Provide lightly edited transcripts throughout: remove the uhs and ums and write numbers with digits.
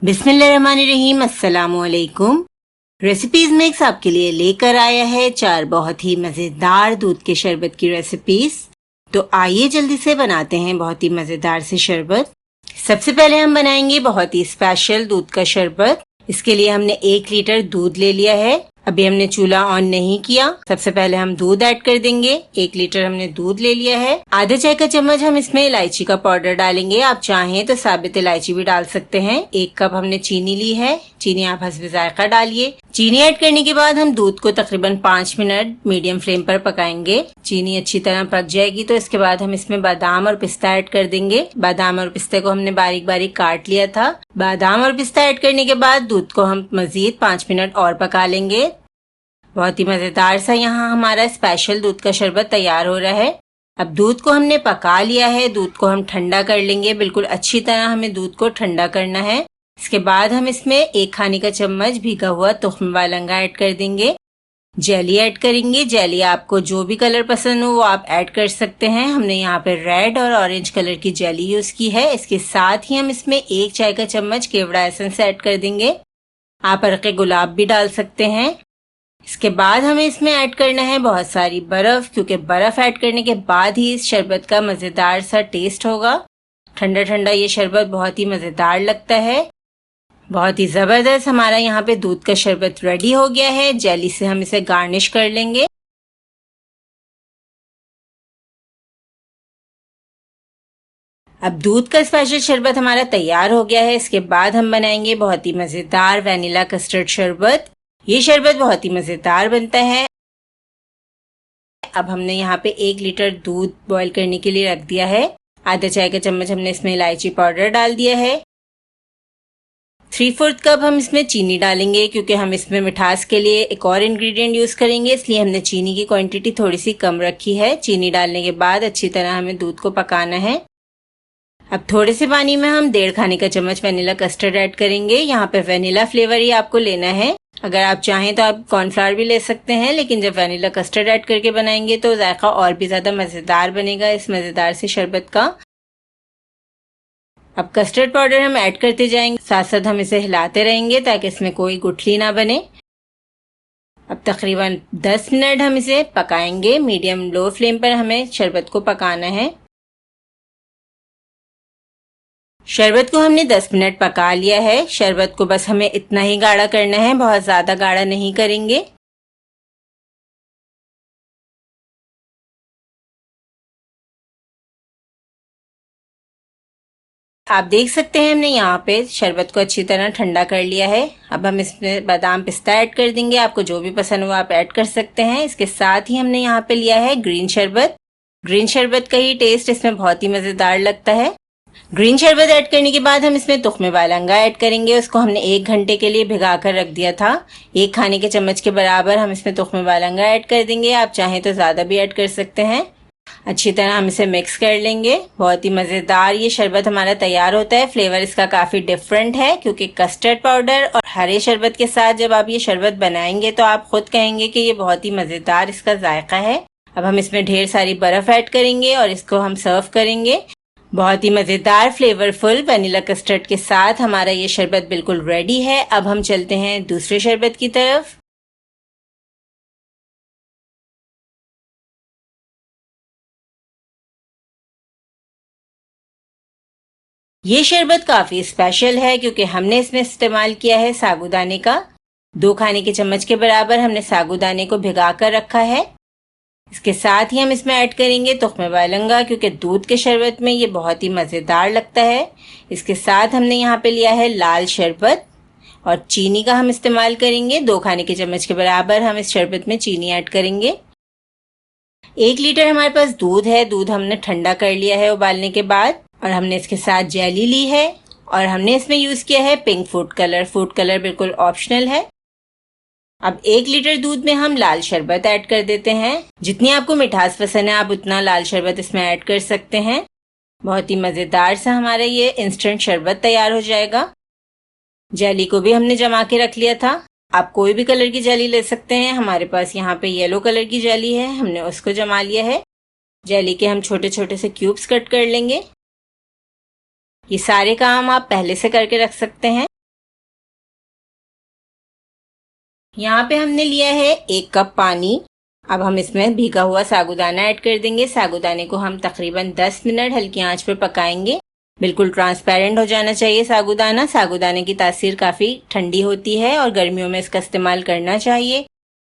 बिस्मिल्लाहिर्रहमानिर्रहीम। अस्सलामुअलैकुम। Recipes mix आपके लिए लेकर आया है 4 बहुत ही मज़ेदार दूध के शरबत की रेसिपीज। तो आइए जल्दी से बनाते हैं बहुत ही मज़ेदार से शरबत। सबसे पहले हम बनाएंगे बहुत ही स्पेशल दूध का शरबत। इसके लिए हमने 1 लीटर दूध ले लिया है। अभी हमने चूल्हा ऑन नहीं किया। सबसे पहले हम दूध ऐड कर देंगे। 1 लीटर हमने दूध ले लिया है। आधा चाय का चम्मच हम इसमें इलायची का पाउडर डालेंगे। आप चाहें तो साबित इलायची भी डाल सकते हैं। 1 कप हमने चीनी ली है। चीनी आप हस्बे जायका डालिए। चीनी ऐड करने के बाद हम दूध को तकरीबन 5 मिनट मीडियम फ्लेम पर पकाएंगे। चीनी अच्छी तरह पक जाएगी तो इसके बाद हम इसमें बादाम और पिस्ता ऐड कर देंगे। बादाम और पिस्ते को हमने बारीक बारीक काट लिया था। बादाम और पिस्ता ऐड करने के बाद दूध को हम मजीद 5 मिनट और पका लेंगे। बहुत ही मजेदार सा यहाँ हमारा स्पेशल दूध का शरबत तैयार हो रहा है। अब दूध को हमने पका लिया है। दूध को हम ठंडा कर लेंगे। बिल्कुल अच्छी तरह हमें दूध को ठंडा करना है। इसके बाद हम इसमें 1 खाने का चम्मच भीगा हुआ तुख्म वालंगा ऐड कर देंगे। जेली ऐड करेंगे। जेली आपको जो भी कलर पसंद हो वो आप ऐड कर सकते हैं। हमने यहाँ पे रेड और ऑरेंज कलर की जेली यूज की है। इसके साथ ही हम इसमें 1 चाय का चम्मच केवड़ा एसेंस ऐड कर देंगे। आप अरके गुलाब भी डाल सकते हैं। इसके बाद हमें इसमें ऐड करना है बहुत सारी बर्फ, क्योंकि बर्फ ऐड करने के बाद ही इस शरबत का मजेदार सा टेस्ट होगा। ठंडा ठंडा ये शरबत बहुत ही मजेदार लगता है। बहुत ही जबरदस्त हमारा यहाँ पे दूध का शरबत रेडी हो गया है। जेली से हम इसे गार्निश कर लेंगे। अब दूध का स्पेशल शरबत हमारा तैयार हो गया है। इसके बाद हम बनाएंगे बहुत ही मजेदार वैनिला कस्टर्ड शरबत। ये शरबत बहुत ही मजेदार बनता है। अब हमने यहाँ पे 1 लीटर दूध बॉईल करने के लिए रख दिया है। आधा चाय का चम्मच हमने इसमें इलायची पाउडर डाल दिया है। 3/4 कप हम इसमें चीनी डालेंगे, क्योंकि हम इसमें मिठास के लिए एक और इंग्रेडिएंट यूज करेंगे, इसलिए हमने चीनी की क्वांटिटी थोड़ी सी कम रखी है। चीनी डालने के बाद अच्छी तरह हमें दूध को पकाना है। अब थोड़े से पानी में हम 1.5 खाने का चम्मच वेनिला कस्टर्ड ऐड करेंगे। यहाँ पे वेनिला फ्लेवर ही आपको लेना है। अगर आप चाहें तो आप कॉर्नफ्लावर भी ले सकते हैं, लेकिन जब वेनिला कस्टर्ड ऐड करके बनाएंगे तो जायका और भी ज्यादा मजेदार बनेगा इस मजेदार से शरबत का। अब कस्टर्ड पाउडर हम ऐड करते जाएंगे, साथ साथ हम इसे हिलाते रहेंगे ताकि इसमें कोई गुठली ना बने। अब तकरीबन 10 मिनट हम इसे पकाएंगे। मीडियम लो फ्लेम पर हमें शरबत को पकाना है। शरबत को हमने 10 मिनट पका लिया है। शरबत को बस हमें इतना ही गाढ़ा करना है, बहुत ज्यादा गाढ़ा नहीं करेंगे। आप देख सकते हैं हमने यहाँ पे शरबत को अच्छी तरह ठंडा कर लिया है। अब हम इसमें बादाम पिस्ता ऐड कर देंगे। आपको जो भी पसंद हो आप ऐड कर सकते हैं। इसके साथ ही हमने यहाँ पे लिया है ग्रीन शरबत। ग्रीन शरबत का ही टेस्ट इसमें बहुत ही मजेदार लगता है। ग्रीन शरबत ऐड करने के बाद हम इसमें तुख्मे वालंगा ऐड करेंगे। उसको हमने 1 घंटे के लिए भिगा कर रख दिया था। 1 खाने के चम्मच के बराबर हम इसमें तुख्मे वालंगा ऐड कर देंगे। आप चाहें तो ज्यादा भी ऐड कर सकते हैं। अच्छी तरह हम इसे मिक्स कर लेंगे। बहुत ही मजेदार ये शरबत हमारा तैयार होता है। फ्लेवर इसका काफी डिफरेंट है, क्योंकि कस्टर्ड पाउडर और हरे शरबत के साथ जब आप ये शरबत बनाएंगे तो आप खुद कहेंगे कि ये बहुत ही मजेदार इसका जायका है। अब हम इसमें ढेर सारी बर्फ ऐड करेंगे और इसको हम सर्व करेंगे। बहुत ही मजेदार फ्लेवरफुल वनीला कस्टर्ड के साथ हमारा ये शरबत बिल्कुल रेडी है। अब हम चलते हैं दूसरे शरबत की तरफ। ये शरबत काफी स्पेशल है, क्योंकि हमने इसमें इस्तेमाल किया है साबूदाने का। 2 खाने के चम्मच के बराबर हमने साबूदाने को भिगा कर रखा है। इसके साथ ही हम इसमें ऐड करेंगे तुख्मे वालंगा, क्योंकि दूध के शरबत में ये बहुत ही मजेदार लगता है। इसके साथ हमने यहाँ पे लिया है लाल शरबत और चीनी का हम इस्तेमाल करेंगे। 2 खाने के चम्मच के बराबर हम इस शरबत में चीनी ऐड करेंगे। 1 लीटर हमारे पास दूध है। दूध हमने ठंडा कर लिया है उबालने के बाद, और हमने इसके साथ जेली ली है और हमने इसमें यूज किया है pink food colour. Food colour बिल्कुल ऑप्शनल है। अब 1 लीटर दूध में हम लाल शरबत ऐड कर देते हैं। जितनी आपको मिठास पसंद है आप उतना लाल शरबत इसमें ऐड कर सकते हैं। बहुत ही मजेदार सा हमारा ये इंस्टेंट शरबत तैयार हो जाएगा। जेली को भी हमने जमा के रख लिया था। आप कोई भी कलर की जेली ले सकते हैं। हमारे पास यहाँ पे येलो कलर की जेली है, हमने उसको जमा लिया है। जेली के हम छोटे छोटे से क्यूब्स कट कर लेंगे। ये सारे काम आप पहले से करके रख सकते हैं। यहाँ पे हमने लिया है 1 कप पानी। अब हम इसमें भीगा हुआ साबूदाना ऐड कर देंगे। साबूदाने को हम तकरीबन 10 मिनट हल्की आंच पर पकाएंगे। बिल्कुल ट्रांसपेरेंट हो जाना चाहिए साबूदाना। साबूदाने की तासीर काफ़ी ठंडी होती है और गर्मियों में इसका इस्तेमाल करना चाहिए।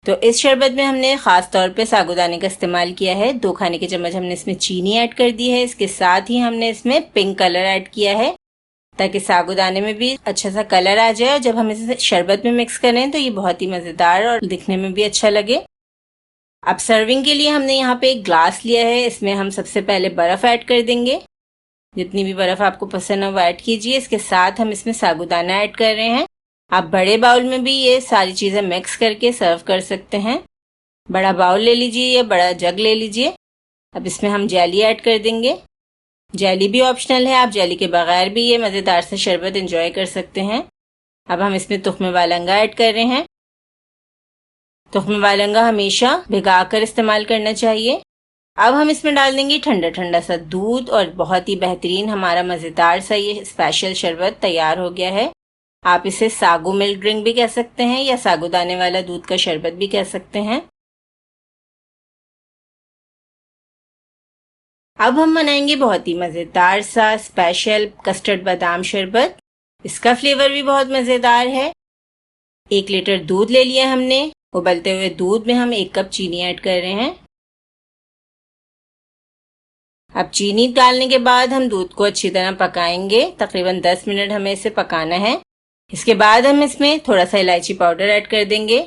तो इस शरबत में हमने ख़ास तौर पे साबूदाने का इस्तेमाल किया है। 2 खाने के चम्मच हमने इसमें चीनी ऐड कर दी है। इसके साथ ही हमने इसमें पिंक कलर ऐड किया है ताकि साबूदाने में भी अच्छा सा कलर आ जाए और जब हम इसे शरबत में मिक्स करें तो ये बहुत ही मज़ेदार और दिखने में भी अच्छा लगे। अब सर्विंग के लिए हमने यहाँ पे एक ग्लास लिया है। इसमें हम सबसे पहले बर्फ़ ऐड कर देंगे। जितनी भी बर्फ़ आपको पसंद है वो ऐड कीजिए। इसके साथ हम इसमें साबूदाना ऐड कर रहे हैं। आप बड़े बाउल में भी ये सारी चीज़ें मिक्स करके सर्व कर सकते हैं। बड़ा बाउल ले लीजिए या बड़ा जग ले लीजिए। अब इसमें हम जेली ऐड कर देंगे। जेली भी ऑप्शनल है, आप जेली के बगैर भी ये मज़ेदार से शरबत एंजॉय कर सकते हैं। अब हम इसमें तुख्मे वालंगा ऐड कर रहे हैं। तुख्मे वालंगा हमेशा भिगा कर इस्तेमाल करना चाहिए। अब हम इसमें डाल देंगे ठंडा ठंडा सा दूध और बहुत ही बेहतरीन हमारा मज़ेदार सा ये स्पेशल शरबत तैयार हो गया है। आप इसे सागू मिल्क ड्रिंक भी कह सकते हैं या सागूदाने वाला दूध का शरबत भी कह सकते हैं। अब हम बनाएंगे बहुत ही मज़ेदार सा स्पेशल कस्टर्ड बादाम शरबत। इसका फ्लेवर भी बहुत मज़ेदार है। 1 लीटर दूध ले लिया हमने। उबलते हुए दूध में हम 1 कप चीनी ऐड कर रहे हैं। अब चीनी डालने के बाद हम दूध को अच्छी तरह पकाएंगे। तकरीबन 10 मिनट हमें इसे पकाना है। इसके बाद हम इसमें थोड़ा सा इलायची पाउडर ऐड कर देंगे।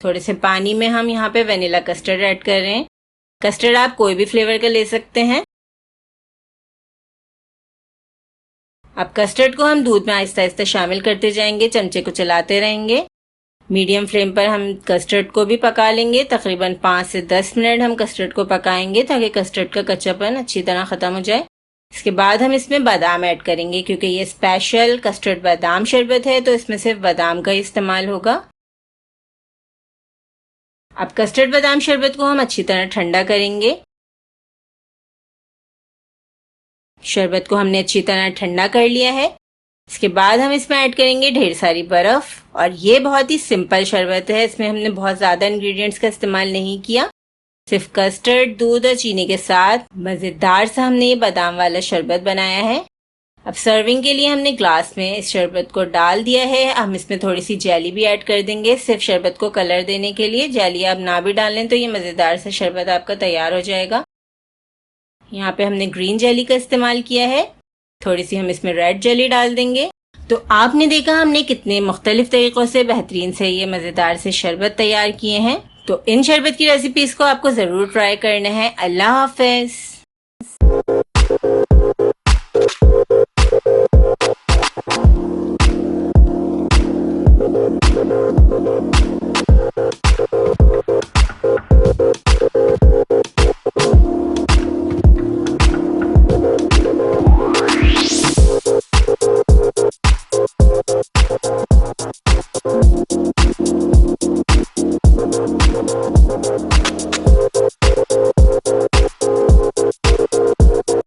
थोड़े से पानी में हम यहाँ पे वनीला कस्टर्ड ऐड कर रहे हैं। कस्टर्ड आप कोई भी फ्लेवर का ले सकते हैं। अब कस्टर्ड को हम दूध में आहिस्ता आहिस्ता शामिल करते जाएंगे, चमचे को चलाते रहेंगे। मीडियम फ्लेम पर हम कस्टर्ड को भी पका लेंगे। तकरीबन 5 से 10 मिनट हम कस्टर्ड को पकाएंगे ताकि कस्टर्ड का कच्चापन अच्छी तरह ख़त्म हो जाए। इसके बाद हम इसमें बादाम ऐड करेंगे। क्योंकि ये स्पेशल कस्टर्ड बादाम शरबत है तो इसमें सिर्फ बादाम का ही इस्तेमाल होगा। अब कस्टर्ड बादाम शरबत को हम अच्छी तरह ठंडा करेंगे। शरबत को हमने अच्छी तरह ठंडा कर लिया है। इसके बाद हम इसमें ऐड करेंगे ढेर सारी बर्फ़। और ये बहुत ही सिंपल शरबत है। इसमें हमने बहुत ज़्यादा इंग्रेडिएंट्स का इस्तेमाल नहीं किया। सिर्फ कस्टर्ड, दूध और चीनी के साथ मज़ेदार सा हमने ये बादाम वाला शरबत बनाया है। अब सर्विंग के लिए हमने ग्लास में इस शरबत को डाल दिया है। हम इसमें थोड़ी सी जेली भी ऐड कर देंगे सिर्फ शरबत को कलर देने के लिए। जेली आप ना भी डालें तो ये मज़ेदार सा शरबत आपका तैयार हो जाएगा। यहाँ पे हमने ग्रीन जेली का इस्तेमाल किया है। थोड़ी सी हम इसमें रेड जेली डाल देंगे। तो आपने देखा हमने कितने मुख्तलिफ तरीक़ों से बेहतरीन से ये मज़ेदार से शरबत तैयार किए हैं। तो इन शरबत की रेसिपीज़ को आपको ज़रूर ट्राई करना है। अल्लाह हाफ़िज़।